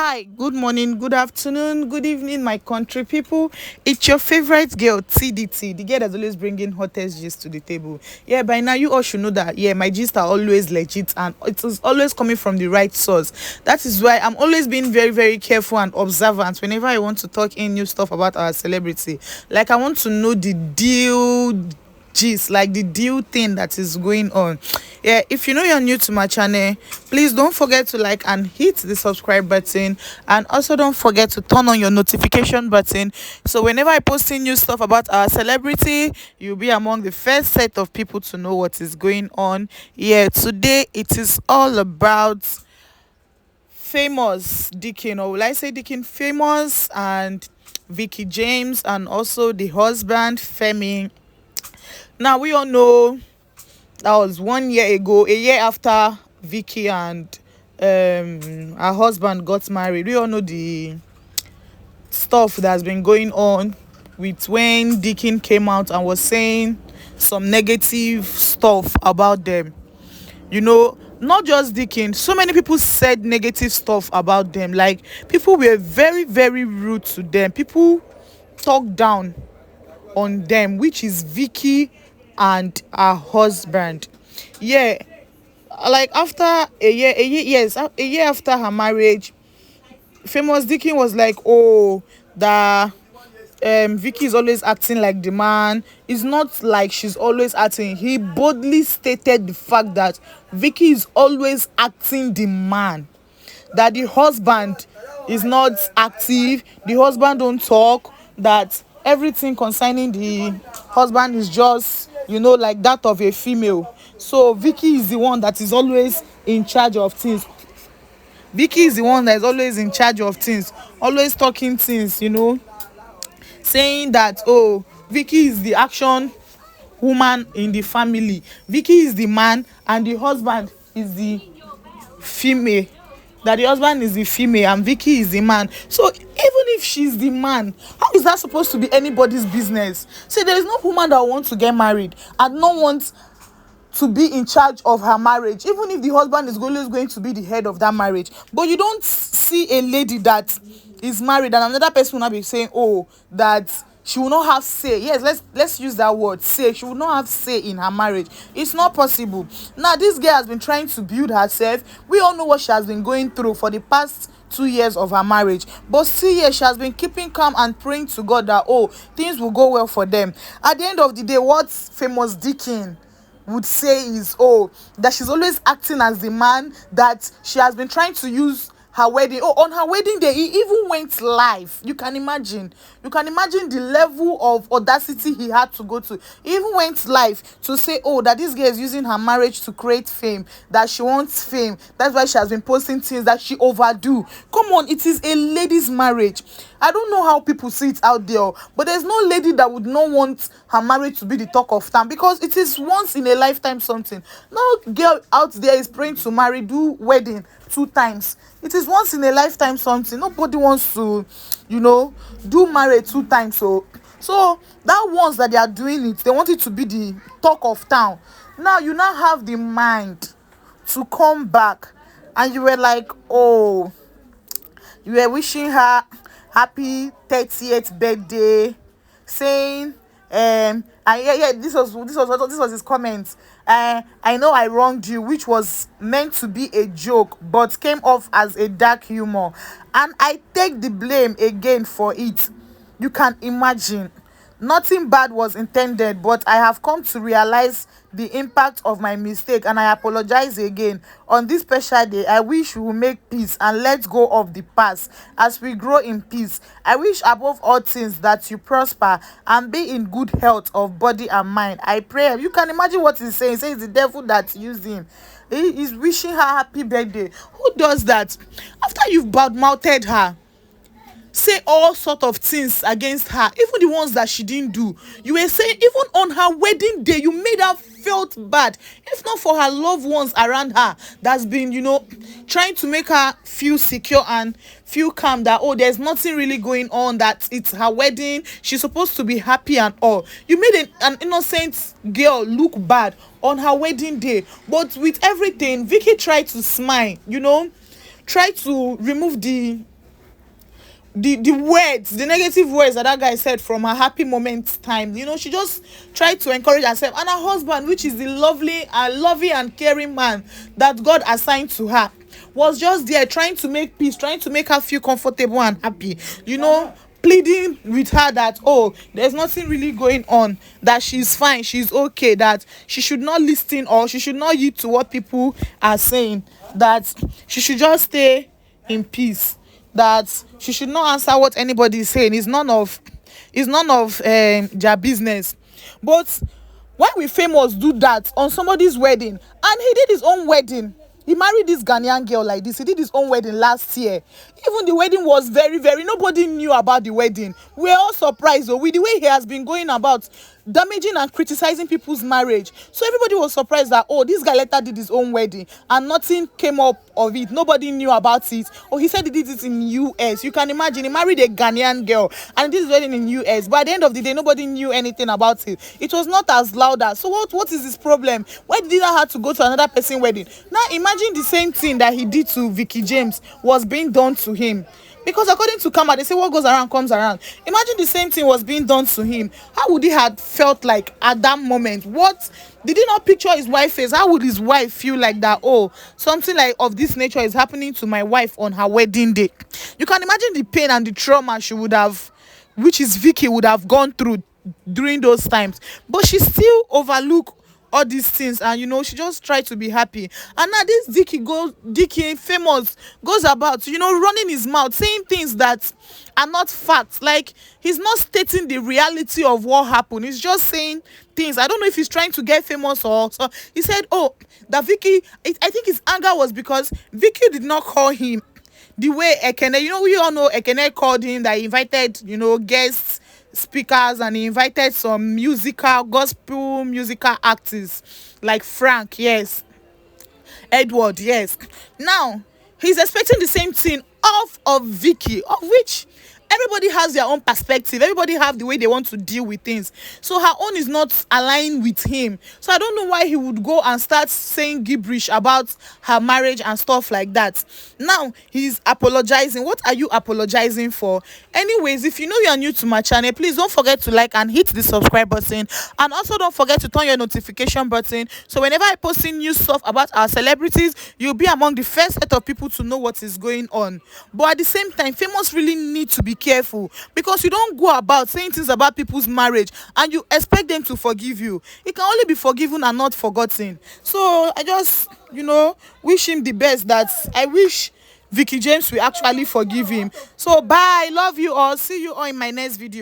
Hi, good morning, good afternoon, good evening, my country people. It's your favorite girl, TDT, the girl that's always bringing hottest gist to the table. Yeah, by now you all should know that, yeah, my gist are always legit and it is always coming from the right source. That is why I'm always being very, very careful and observant whenever I want to talk in new stuff about our celebrity. Like, I want to know the deal gist, like the deal thing that is going on. Yeah, if you know you're new to my channel, please don't forget to like and hit the subscribe button, and also don't forget to turn on your notification button, so whenever I post in new stuff about our celebrity, you'll be among the first set of people to know what is going on. Yeah, today it is all about Famous Deacon, or will I say Deacon Famous, and Veekee James, and also the husband Femi. Now we all know that was 1 year ago, a year after Vicky and her husband got married. We all know the stuff that has been going on with when Deacon came out and was saying some negative stuff about them. You know, not just Deacon, so many people said negative stuff about them. Like, people were very, very rude to them. People talked down on them, which is Vicky and her husband. Yeah, like after a year after her marriage, Famous Deacon was like, oh, that Vicky is always acting like the man. It's not like she's always acting. He boldly stated the fact that Vicky is always acting the man, that the husband is not active, the husband don't talk, that everything concerning the husband is just, like that of a female. So Vicky is the one that is always in charge of things. Vicky is the one that is always in charge of things, always talking things, saying that, oh, Vicky is the action woman in the family, Vicky is the man, and the husband is the female, that the husband is the female and Vicky is the man. So even if she's the man, how is that supposed to be anybody's business? See, there is no woman that wants to get married and no wants to be in charge of her marriage, even if the husband is always going to be the head of that marriage. But you don't see a lady that is married and another person will not be saying, oh, that she will not have say. Yes, let's use that word, say. She will not have say in her marriage. It's not possible. Now this girl has been trying to build herself. We all know what she has been going through for the past 2 years of her marriage, but still, yes, she has been keeping calm and praying to God that, oh, things will go well for them. At the end of the day, what Famous Deacon would say is, oh, that she's always acting as the man, that she has been trying to use her wedding. Oh, on her wedding day, he even went live. You can imagine the level of audacity he had to go to. He even went live to say, oh, that this girl is using her marriage to create fame, that she wants fame, that's why she has been posting things that she overdo. Come on, it is a lady's marriage. I don't know how people see it out there, but there's no lady that would not want her marriage to be the talk of town, because it is once in a lifetime something. No girl out there is praying to marry, do wedding 2 times. It is once in a lifetime something. Nobody wants to, do marriage 2 times. So that once that they are doing it, they want it to be the talk of town. Now you now have the mind to come back, and you were like, oh, you were wishing her happy 30th birthday, saying, and this was his comment. I know I wronged you, which was meant to be a joke but came off as a dark humor, and I take the blame again for it. You can imagine. Nothing bad was intended, but I have come to realize the impact of my mistake, and I apologize again. On this special day, I wish we will make peace and let go of the past as we grow in peace. I wish above all things that you prosper and be in good health of body and mind. I pray. You can imagine what he's saying. He says the devil that used him. He is wishing her happy birthday. Who does that? After you've bad-mouthed her, say all sort of things against her, even the ones that she didn't do. You were saying even on her wedding day, you made her felt bad, if not for her loved ones around her that's been, trying to make her feel secure and feel calm, that, oh, there's nothing really going on, that it's her wedding, she's supposed to be happy and all. You made an innocent girl look bad on her wedding day. But with everything, Vicky tried to smile, try to remove the the words, the negative words that guy said from her happy moment time. You know, she just tried to encourage herself and her husband, which is the loving and caring man that God assigned to her, was just there trying to make peace, trying to make her feel comfortable and happy, you know, pleading with her that, oh, there's nothing really going on, that she's fine, she's okay, that she should not listen or she should not yield to what people are saying, that she should just stay in peace, that she should not answer what anybody is saying. It's none of their business. But why will Famous do that on somebody's wedding? And he did his own wedding. He married this Ghanaian girl like this. He did his own wedding last year. Even the wedding was very, nobody knew about the wedding. We're all surprised though with the way he has been going about damaging and criticizing people's marriage. So everybody was surprised that, oh, this guy later did his own wedding and nothing came up of it. Nobody knew about it. Oh, he said he did it in US. You can imagine, he married a Ghanaian girl and did his wedding in US. But at the end of the day, nobody knew anything about it. It was not as loud as. So what is his problem? Why did he have to go to another person's wedding? Now imagine the same thing that he did to Veekee James was being done to him. Because according to Kama, they say what goes around comes around. Imagine the same thing was being done to him. How would he have felt like at that moment? What did he not picture his wife's face? How would his wife feel like that? Oh, something like of this nature is happening to my wife on her wedding day. You can imagine the pain and the trauma she would have, which is Veekee would have gone through during those times. But she still overlooked all these things and, you know, she just tried to be happy. And now this Deacon Famous goes about, you know, running his mouth saying things that are not facts. Like, he's not stating the reality of what happened, he's just saying things. I don't know if he's trying to get famous or so. He said, oh, that Veekee, I think his anger was because Veekee did not call him the way Ekene, you know, we all know Ekene called him, that he invited, you know, guests, speakers, and he invited some gospel musical actors like Frank, yes, Edward, yes. Now he's expecting the same thing of Veekee, of which everybody has their own perspective, everybody have the way they want to deal with things. So her own is not aligned with him. So I don't know why he would go and start saying gibberish about her marriage and stuff like that. Now he's apologizing. What are you apologizing for? Anyways, if you know you are new to my channel, please don't forget to like and hit the subscribe button, and also don't forget to turn your notification button, so whenever I post new stuff about our celebrities, you'll be among the first set of people to know what is going on. But at the same time, Famous really need to be careful, because you don't go about saying things about people's marriage and you expect them to forgive you. It can only be forgiven and not forgotten. So I just, you know, wish him the best. That I wish Veekee James will actually forgive him. So bye, love you all, see you all in my next video.